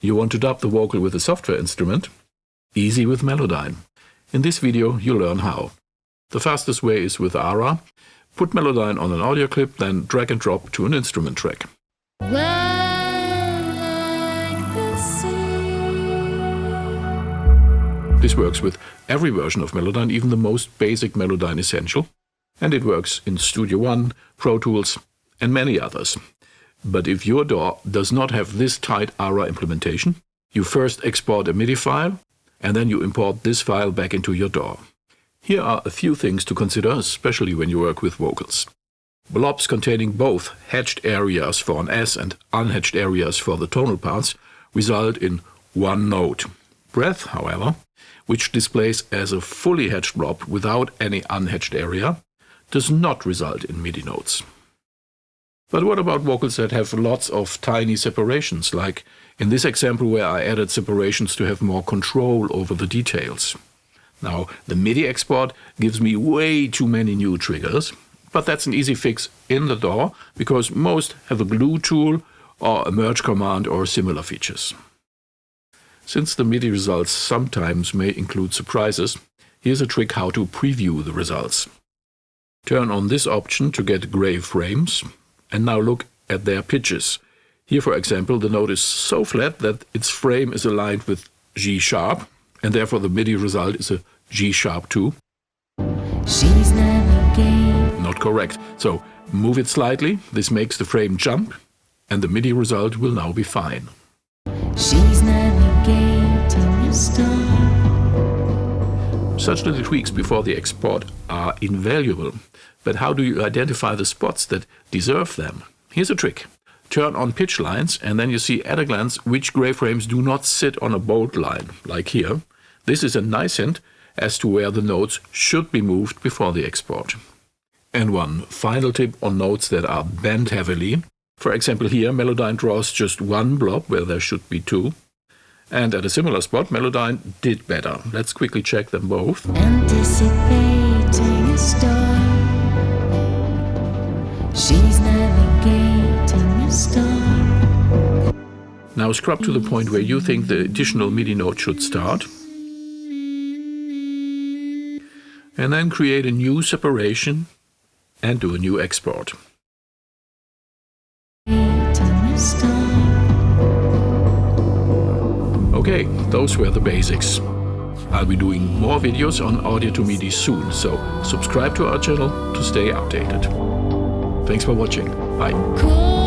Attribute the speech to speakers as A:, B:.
A: You want to dub the vocal with a software instrument? Easy with Melodyne. In this video you'll learn how. The fastest way is with ARA. Put Melodyne on an audio clip, then drag and drop to an instrument track. This works with every version of Melodyne, even the most basic Melodyne Essential, and it works in Studio One, Pro Tools and many others. But if your DAW does not have this tight ARA implementation, you first export a MIDI file and then you import this file back into your DAW. Here are a few things to consider, especially when you work with vocals. Blobs containing both hatched areas for an S and unhatched areas for the tonal parts result in one note. Breath, however, which displays as a fully hatched blob without any unhatched area, does not result in MIDI notes. But what about vocals that have lots of tiny separations, like in this example where I added separations to have more control over the details? Now, the MIDI export gives me way too many new triggers, but that's an easy fix in the DAW because most have a glue tool or a merge command or similar features. Since the MIDI results sometimes may include surprises, here's a trick how to preview the results. Turn on this option to get gray frames, and now look at their pitches. Here, for example, the note is so flat that its frame is aligned with G sharp, and therefore the MIDI result is a G sharp 2.
B: She's navigating.
A: Not correct. So move it slightly, this makes the frame jump, and the MIDI result will now be fine.
B: She's navigating a star.
A: Such little tweaks before the export are invaluable. But how do you identify the spots that deserve them? Here's a trick. Turn on pitch lines and then you see at a glance which gray frames do not sit on a bold line, like here. This is a nice hint as to where the notes should be moved before the export. And one final tip on notes that are bent heavily. For example, here Melodyne draws just one blob where there should be two. And at a similar spot, Melodyne did better. Let's quickly check them both.
B: Anticipating a star. She's navigating a star.
A: Now scrub to the point where you think the additional MIDI note should start. And then create a new separation and do a new export. Okay, those were the basics. I'll be doing more videos on audio to MIDI soon, so subscribe to our channel to stay updated. Thanks for watching. Bye.